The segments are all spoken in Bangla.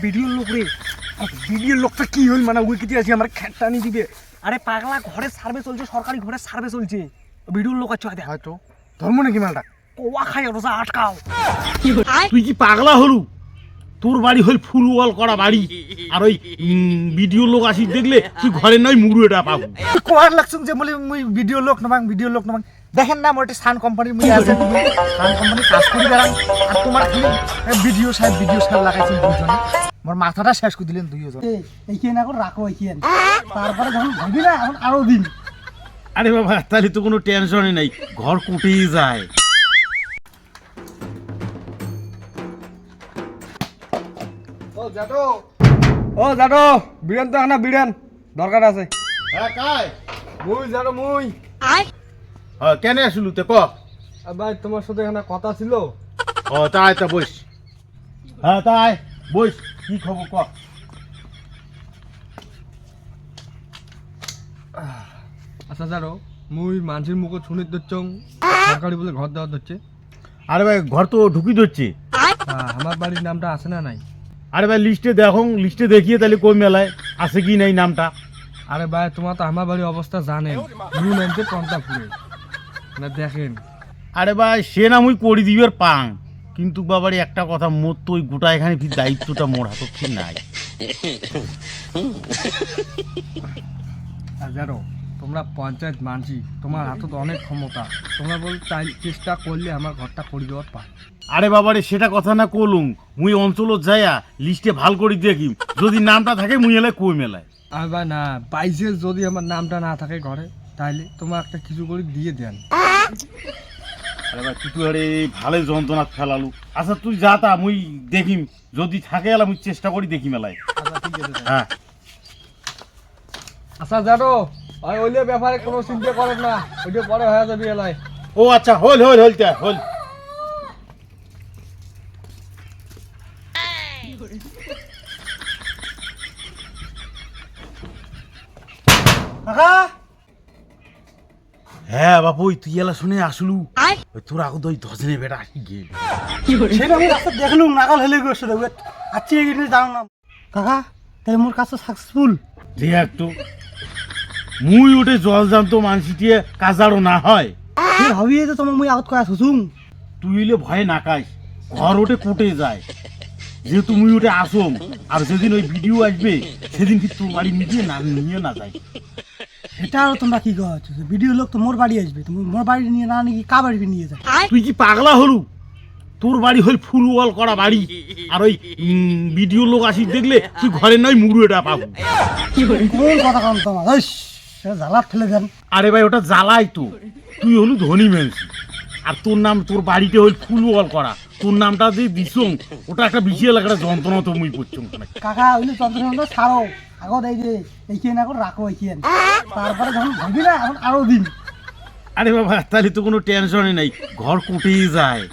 ভিডিওর লোক রে, ভিডিওর লোকটা কি হল মানে উইকিতে আছে আমার খ্যাটানি দিবে। আরে পাগলা, ঘরে সার্ভে চলছে, সরকারি ঘরে সার্ভে চলছে, ভিডিওর লোক আছে হয়তো ধর্ম নাকি মালটা কোয়া খাই রোজা আটকাও। তুই কি পাগলা হলু? তোর বাড়ি হল ফুল ওয়াল করা বাড়ি, আর ওই ভিডিও লোক আসি দেখলে তুই ঘরে নয় মুড়ু এটা পাবো। কোয়ার লাগছুন যে বলে মুই ভিডিওর লোক নবাং, ভিডিওর লোক নবাং। দেখেন না মোর একটা সান কোম্পানির মুই আছে, সান কোম্পানি কাজ করি বেড়ান, আর তোমার খালি ভিডিও সাহেব লাগাইছেন দুজনে, মোর মাথাটা শেষ করে দিলেন দুইজন। এইখানে এখন রাখো, এইখানে তারপরে যখন ভাবি না এখন আরো দিন। আরে বাবা, তাহলে তো কোনো টেনশনই নাই, ঘর কুটেই যায়। ও জানো বিড়ান তো না, বিড়ান দরকার আছে। হ্যাঁ কাই মুই জানো মুই কেন আসলু তে ক? ভাই তোমার সাথে এখানে কথা ছিল। ও তাই তা বস। হ্যাঁ তাই বস, কি খবর ক? আচ্ছা জানো মুই মানুষের মুখে শুনে দিচ্ছং সরকারি বলে ঘর দেওয়া হচ্ছে। আরে ভাই ঘর তো ঢুকি ধরছে। আমার বাড়ির নামটা আছে না নাই? আরে ভাই লিস্টে দেখো, লিস্টে দেখিয়ে তাহলে কই মেলায় আছে কি নাই নামটা। আরে ভাই তোমার তো আমার বাড়ির অবস্থা জানেন, নুন আনতে পন্থা ফুরে না দেখেন। আরে ভাই সে না মুই করি দিবের পাং, কিন্তু বাবারে একটা কথা, মোর তো ওই গোটা এখানে কি দায়িত্বটা মোর হাতত কি নাই। আর জানো তোমরা পঞ্চায়েত মানছি, তোমার হাতত অনেক ক্ষমতা, তোমরা বল চেষ্টা করলে আমার ঘরটা করে দেওয়ার পার। আরে বাবারে সেটা কথা না কলুম, মুই অঞ্চলত যাইয়া লিস্টে ভাল করে দেখি, যদি নামটা থাকে মুই এলাই কই মেলায়। আর ভাই না বাইসে যদি আমার নামটা না থাকে ঘরে, তাহলে তোমার একটা কিছু করে দিয়ে দেন। আরে ভাই তুই তো আরে ভালোই যন্ত্রণা ফেলালু। আচ্ছা তুই যা তা মুই দেখিম, যদি থাকে এলা মুই চেষ্টা করি দেখি মেলায়। হ্যাঁ আচ্ছা জানো ওইলে ব্যাপারে কোনো চিন্তা করেন না, ওইটা পরে হয়ে যাবে এলাই। ও আচ্ছা হল হল হল তা হল। হ্যাঁ বাপু তুই এলা শুনে আসলু, ওই তোর আগত ওই ধজনে বেটা আসি গে সেটা আমি রাস্তা দেখলুম নাগাল হেলে গেছে আচ্ছা এগিয়ে জানো না কাকা, তাহলে মোর কাছে সাকসেসফুল যে একটু মুই ওটে জল জানতো মানসিটিয়ে কাজারও না হয়। হবি তো তোমার মুই আগত কয়া শুছুং। তুই এলে ভয়ে না খাইস, ঘর ওটে কুটে যায়, যেহেতু মুই ওটে আসম, আর যেদিন ওই ভিডিও আসবে সেদিন কি তোর বাড়ি নিয়ে না যায়। এটা আর তোমরা কি করছো, ভিডিও লোক তো মোর বাড়ি আসবে, তুমি মোর বাড়ি নিয়ে না নাকি কা বাড়ি নিয়ে যায়? তুই কি পাগলা হলু? তোর বাড়ি হল ফুল ওয়াল করা বাড়ি, আর ওই ভিডিও লোক আসি দেখলে তুই ঘরে নয় মুড়ু এটা পাবো। কোন কথা কম তোমার জ্বালা ফেলে দেন। আরে ভাই ওটা জ্বালাই তো, তুই হলু ধনী মেনছি, আর তোর নাম, তোর বাড়িতে হল ফুল ওয়াল করা, তোর নামটা যে দিছং ওটা একটা বিশাল একটা যন্ত্রণা তো মুই করছং। কাকা ওইলে যন্ত্রণা ছাড়ো, আগত এই যে এইখানে এখন রাখো, এইখানে তারপরে যখন ভাবি না এখন আরো দিন। আরে বাবা তাহলে তো কোনো টেনশনই নাই, ঘর কুটেই যায়।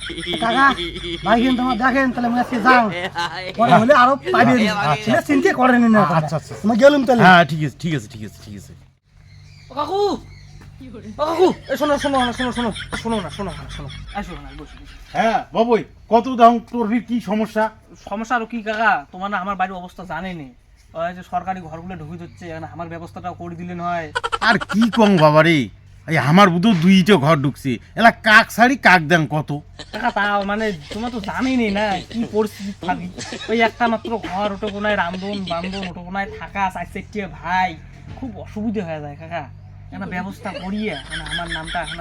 কাকা ভাই কিন্তু তোমার দেখেন, তাহলে আমি আজকে যাও, পরে হলে আরো পাবেন, সেটা চিন্তা করেন না। আচ্ছা আচ্ছা তুমি গেলুম তাহলে। হ্যাঁ ঠিক আছে ঠিক আছে ঠিক আছে ঠিক আছে। কাকু কাকু শোনো শোনো শোনো শোনো শোনো না শোনো না শোনো আসো না বসো। হ্যাঁ বাবুই কত দাম, তোর কি সমস্যা? সমস্যা আরো কি কাকা, তোমার না আমার বাড়ির অবস্থা জানেনি, ওই যে সরকারি ঘরগুলো ঢুকে যাচ্ছে, আমার ব্যবস্থাটাও করে দিলেন হয়। আর কি কম বাবা রে, এই আমার বুধ দুইটা ঘর ঢুকছে, এলা কাক ছাড়ি কাক দেন কত কাকা তাও মানে তোমার তো জানেনি না কি পরিস্থিতি থাকি, ওই একটা মাত্র ঘর, ওটা কোনায় রান্ধন বান্ধন, ওটা কোনায় থাকা, চারটে ভাই, খুব অসুবিধা হয়ে যায় কাকা, একটা ব্যবস্থা করিয়ে মানে আমার নামটা এখন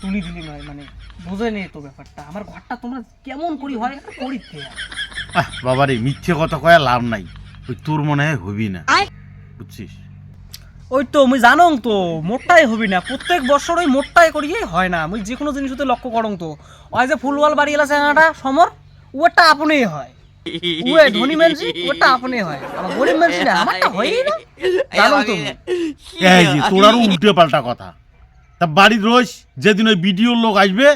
তুলি দিলি নয়, মানে বোঝে নেই তো ব্যাপারটা, আমার ঘরটা তোমরা কেমন করি হয় করি। বাবা রে মিথ্যে কথা কয়া লাভ নাই, ওই তোর মনে হয় হবি না, বুঝছিস? ওই তো মুই জানং তো মোটটাই হবি না, প্রত্যেক বছর ওই মোটটাই করিয়ে হয় না, মুই যে কোনো জিনিস হতে লক্ষ্য করং তো, ওই যে ফুলওয়াল বাড়ি এলা জায়গাটা সমর, ওটা আপনিই হয়, ওই ধনী মানুষ ওটা আপনি হয়, আমার গরিব মানুষ না, আমারটা হয়ই না, জানো তো। এই যে তোর আরো উল্টে পাল্টা কথা, তা বাড়ির রোজ যেদিন ওই ভিডিওর লোক আসবে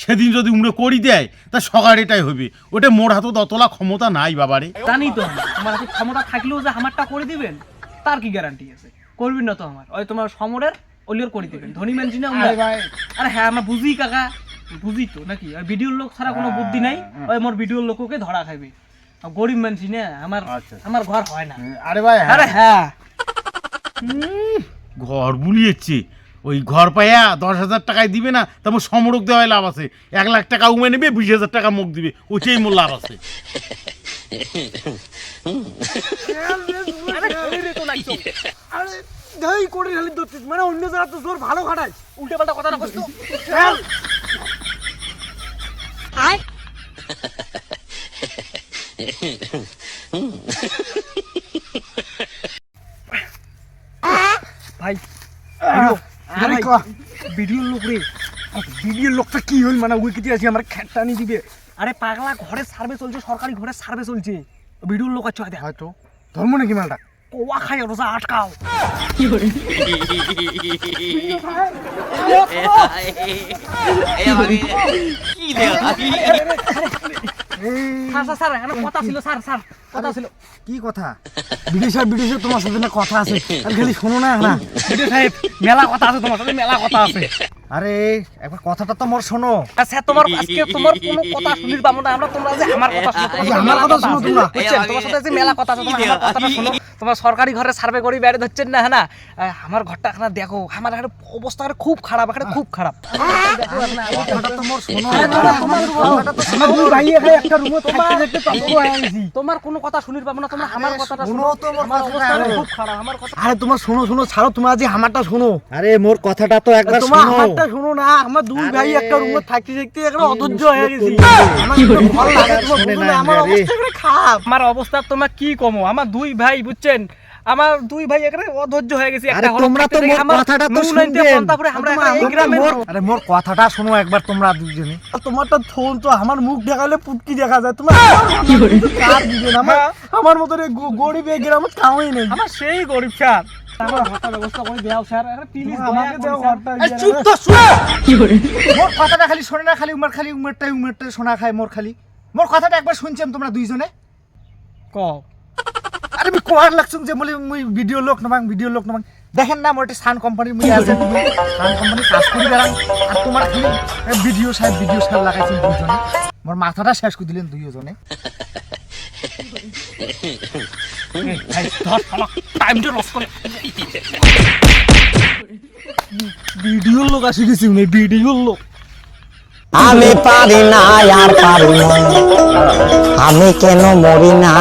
সেদিন যদি উমরে করি দেয় তা সকাল এটাই হবে, ওটা মোর হাতত অতলা ক্ষমতা নাই বাবারে। জানি তো তোমার হাতে ক্ষমতা থাকলেও যে আমারটা করে দিবেন তার কি গ্যারান্টি আছে, করবেন না তো আমার, ওই তোমার সমরের ওলিওর করে দিবেন, ধনী মানুষ না। আরে হ্যাঁ আমরা বুঝি কাকা, বুঝি তো নাকি, আর ভিডিওর লোক ছাড়া কোনো বুদ্ধি নাই, ওই মোর ভিডিওর লোককে ধরা খাইবে, গরিব মানুষ না, আমার আচ্ছা। আমার ঘর হয় না। আরে ভাই আরে হ্যাঁ, ঘর বুলিয়েছে, ওই ঘর পাইয়া 10,000 টাকায় দিবে না, তারপর সমরক দেওয়াই লাভ আছে। 1 লাখ টাকা উমে নেবে, 20,000 টাকা মুখ দিবে, ওইটাই মোর লাভ আছে। আরে দেই করে খালি দত্তিস মানে অন্য জায়গা তো জোর ভালো খাটাই উল্টে পাল্টা কথা না কইছো। ভাই আরে ক ভিডিওর লোক রে, ভিডিও লোকটা কি হইল মানে উইকিতে আছে আমার খেটটানি দিবে আরে পাগলা, ঘরের সার্ভে চলছে, সরকারি ঘরের সার্ভে চলছে, ভিডিওর লোক আছে দেখ, হয়তো ধর্ম নাকি মালটা কোয়া খাই রোজা আটকাও। স্যার স্যার এখানে কথা ছিল, স্যার স্যার কথা ছিল। কি কথা বিদেশে তোমার সাথে না কথা আছে আর খালি শোনো না না ভিডিও সাহেব মেলা কথা আছে তোমার সাথে, মেলা কথা আছে। আরে একবার কথাটা তো মোর শোনো আচ্ছা তোমার আজকে তোমার কোনো কথা শুনির পাবো না আমরা, তোমরা যে আমার কথা শোনো, তোমার আমার কথা শোনো তোমরা। বুঝছেন, তোমার সাথে যে মেলা কথা আছে, তোমার আমার কথাটা শোনো। তোমার সরকারি ঘরে সার্ভে করি বেড়ে ধরছেন না, হ্যাঁ না? আমার ঘরটা এখানে দেখো, আমার এখানে অবস্থা খুব খারাপ, এখানে খুব খারাপ। কথাটা তো মোর শোনো আমার দুই ভাই এখানে একটা রুমে থাকতে থাকতে তপ্ত হয়ে গেছি। তোমার কোনো কথা শুনির পাবো না, তোমরা আমার কথাটা শোনো শোনো। তো মোর আমার কথাটা, অবস্থা আরে। খুব খারাপ, আমার কথা। আরে তোমার শোনো ছাড়ো তোমার যে আমারটা শোনো আরে মোর কথাটা তো একবার তোমার শোনো আমারটা শোনো না, আমার দুই ভাই আরে। একটা রুমে থাকতে থাকতে এখানে অধৈর্য হয়ে গেছি। আমার তো ভালো লাগে তোমার শুনে বুঝো না, না, আমার আরে। অবস্থা এখানে খারাপ আমার অবস্থা তোমার কি কমো, আমার দুই ভাই বুঝছেন, আমার দুই ভাই এখানে অধৈর্য হয়ে গেছে। আরে তোমরা তো মোর কথাটা তো শুনবেন আমরা এই গ্রামে আরে মোর কথাটা শোনো একবার তোমরা দুজনে তোমারটা ফোন তো আমার মুখ দেখালে পুটকি দেখা যায় তোমার কার দিবেন আমার মতো গরিব এই গ্রামে কাউই নেই আমার সেই গরিব স্যার, আমার ঘরটা ব্যবস্থা করে দাও স্যার, প্লিজ আমাকে দাও ঘরটা এই চুপ তো, মোর কথাটা খালি শোনে না, খালি উমেরটা শোনা খায় মোর কথাটা একবার শুনছেন তোমরা দুইজনে ক আরে আমি কোয়ার লাগছুম যে বলি মুই ভিডিও লোক নবাং দেখেন না মোর সান কোম্পানির মুই আছে সান কোম্পানি কাজ করি বেড়াং আর তোমার খালি ভিডিও সাহেব লাগাইছেন দুইজনে মোর মাথাটা শেষ করে দিলেন দুইজনে ভাই ধর শালা টাইমটা লস করে। ভিডিও লোক আসি গেছি ভিডিও লোক আমি পারি না আর পারি না, আমি কেন মরি না।